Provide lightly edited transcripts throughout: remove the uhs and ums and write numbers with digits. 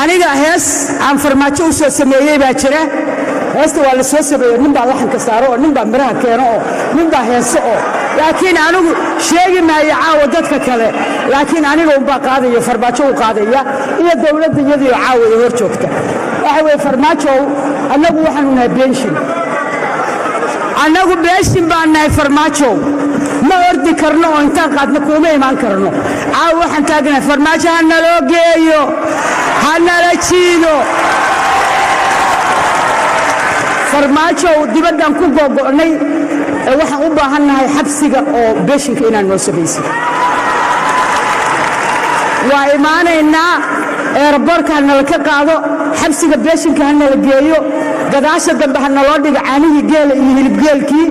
aniga hees aan farmaajo u soo sameeyay baa jira heesta waa la soo sameeyay nin baa laxanka saaro oo nin baa miraha keeno oo nin baa heeso oo laakiin anigu sheegi maayo caawa dadka kale laakiin aniga un baa qaadaya farmaajo u qaadaya iyo dawladda iyadii caawa ee hor joogta waxa weeye farmaajo anagu waxaanu nahay beenshin anagu beenshin baan nahay farmaajo ma ordi karno oo intaan qaadna kuma imaan karno caawa waxaan taagnahay farmaajo ha naloo geeyo ha nala jiido farmaajo dibaddan ku go'go'nay waxaan u baahannahay xabsiga oo beeshinka inaan noo samayso waa imaanaynaa eerboorka ha nala ka qaado xabsiga beeshinka ha nala geeyo gadaasha dambe ha naloo dhigo caanihii geela iyo hilibgeelkii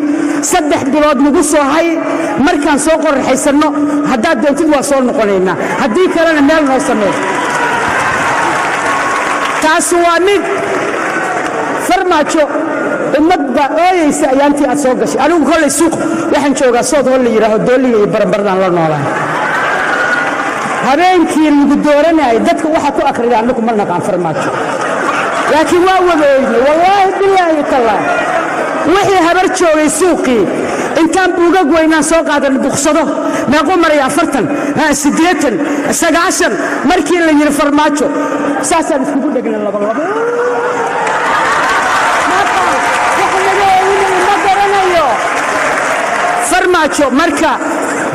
3 bilood nagu soo hay markaan soo qorraxaysanno haddaad doontid waa soo noqonaynaa haddii kalena meel noo sameeyo taas waa mid farmaajo ummad baa ooyaysa ayaantii aad soo gashay anigu kollay suuq waxaan joogaa sood hol la yidhaaho doolliga iyo baranbaradaan la noolahay habeenkii lagu dooranayay dadka waxa ku akrida anagu ma naqaan farmaajo laakiin waa wadooyne wallaahi bilaahi tallah wixii habar joogay suuqii intaan buugag weynaan soo qaadan buqsado meequu maray 40 80 markii la yidhi farmaajo saasaan iskugu dhegna laba farmaajo marka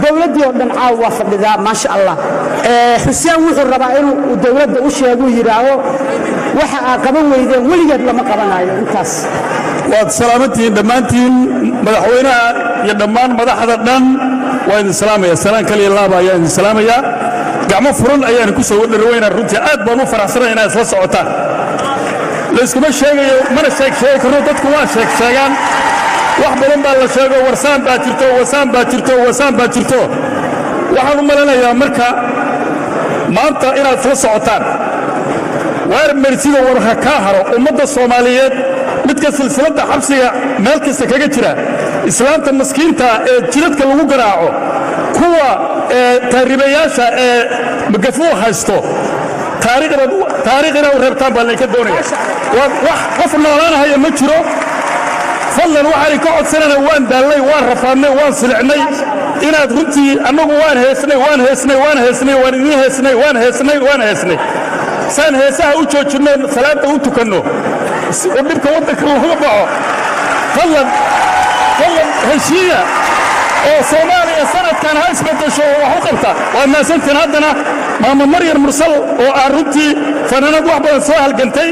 dawladdii oo dhan caawa waa fadhidaa maasha allah xuseen wuxuu rabaa inuu dawladda u sheego yidhaaho waxa aad qaban weydeen weligeed lama qabanayo intaas waad salaamantihiin dhammaantiin madaxweynaha iyo dhammaan madaxda dhan waa idin salaamaya salaan kaliya laaba ayaa idin salaamaya gacmo furan ayaan ku soo dhawaynaa runtii aad baan u faraxsanahay inaad isla socotaan layskuma sheegayo mana sheegi karno dadku waa sheegaan wax badan baa la sheego warsaan baa jirto wasaan baa jirto waxaan u malanayaa marka maanta inaad isla socotaan waar mersida warka ka haro ummadda Soomaaliyeed midka silsiladda xabsiga meel kasta kaga jira islaamta maskiinta ee jiradka lagu garaaco kuwa taariibayaasha ee magafuu haysto taariikhina u reebtaan baa laga doonaya wax qof noolaanaya ma jiro fadlan waxaan ka codsanana waan daalay waan rafaadnay waan silcnay inaad runtii annagu waan heesnay waan idin heesnay saan heesaha u joojinno salaada u tukanno dhibka waddanka looga baxo fadlan heshiiya oo Soomaaliya sanadkan ha isbedesho wax u qabta waa maasantiin haddana maama Maryam Mursal oo aan runtii fanaanad wax badan soo halgantay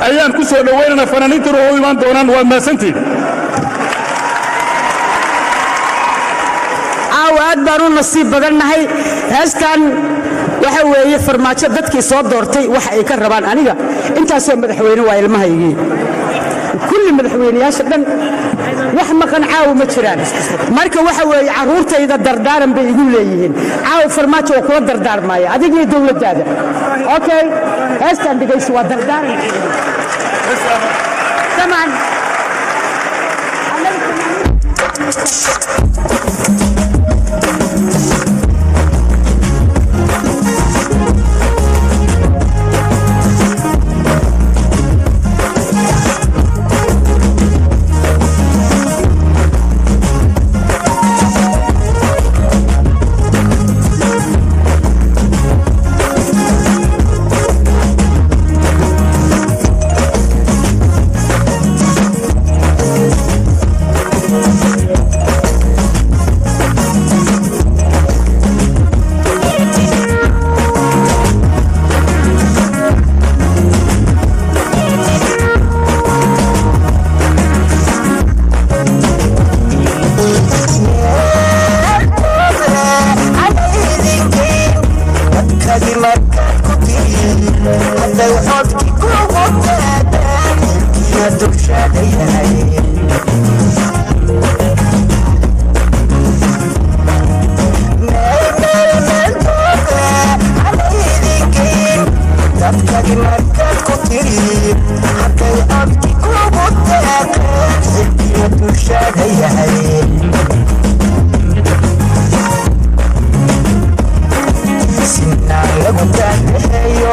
ayaan ku soo dhaweynaa fanaaniinta oo imaan doonaan waa maasantiin aad baan u nasiib badannahay heestan waxa weeye farmaajo dadkii soo doortay waxa ay ka rabaan aniga intaasoo madaxweyne waa ilmahaygii kulli madaxweynayaasha dhan wax maqan caaw ma jiraan marka waxa weeye caruurtayda dardaaran bay igu leeyihiin caaw farmaajo oo kula dardaarmaya adiga iyo dawladdaada okay heestan dhigayso waa dardaaran tamam Sinna lagu taagayo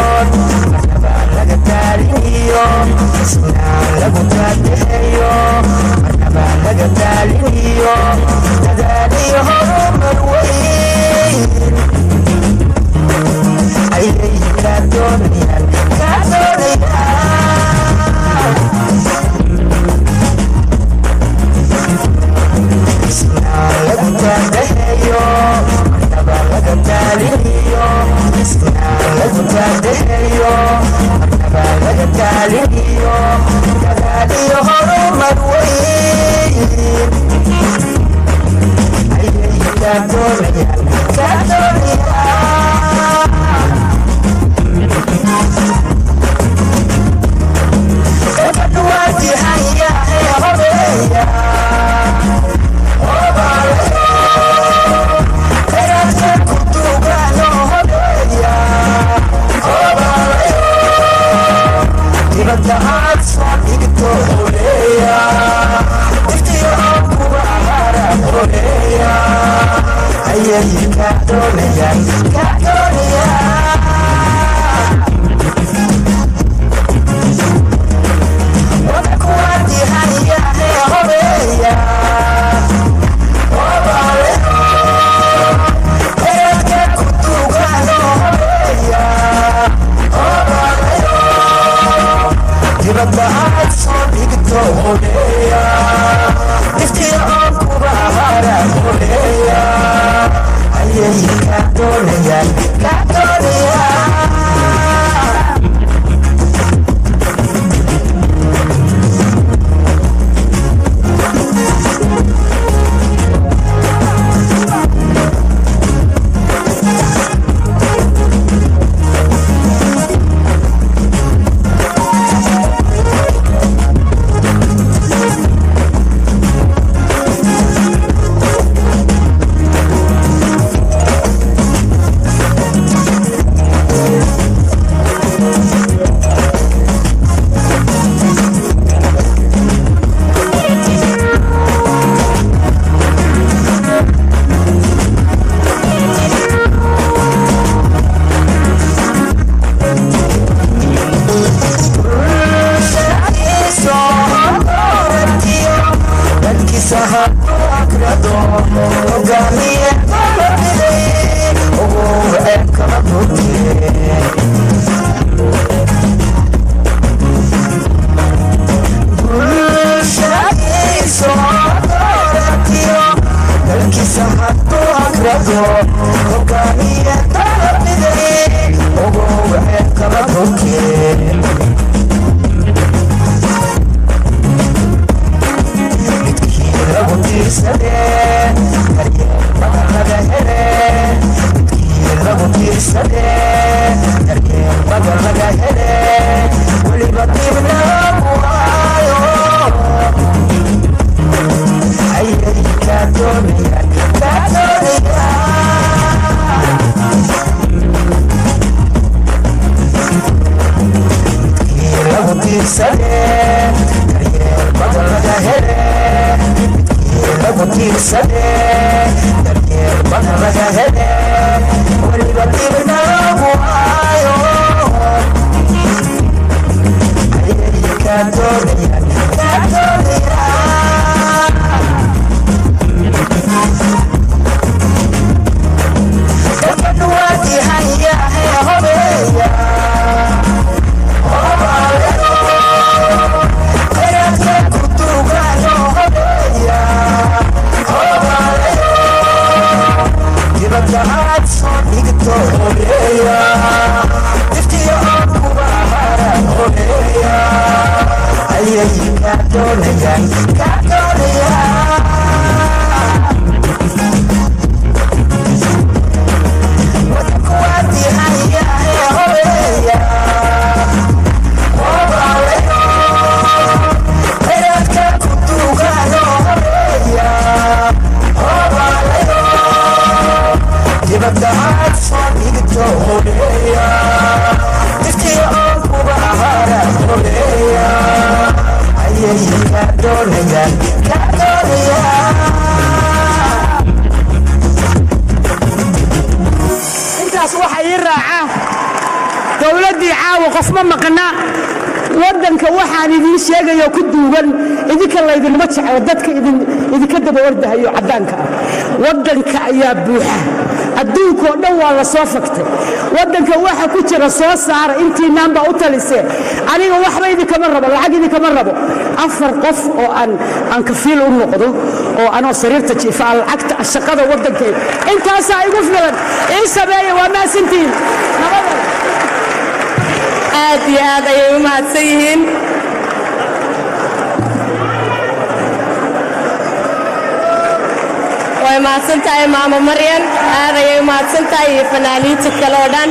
intaas waxa ii raaca dawladii caawa qof ma maqna waddanka waxaan idiin sheegayo ku duugan idinka laydinma jeclo dadka idinka daba ordahayo caddaanka ah waddanka ayaa buuxa adduunka oo dhan waa la soo faktay waddanka waxa ku jira soo saara intiinaan baa u talisee aniga waxba idinkama rabo lacag idinkama rabo 4 qof oo aan kafiil u noqdo oo anoo sariirta jiifa lacagta shaqada waddankayga intaasaa igu filan ii sameeya waa maasantiin nabada aad iyo aad ayay u mahadsan yihiin way mahadsan tahay maamo Maryan aad ayay u mahadsan tahay fanaaniinta kale oo dhan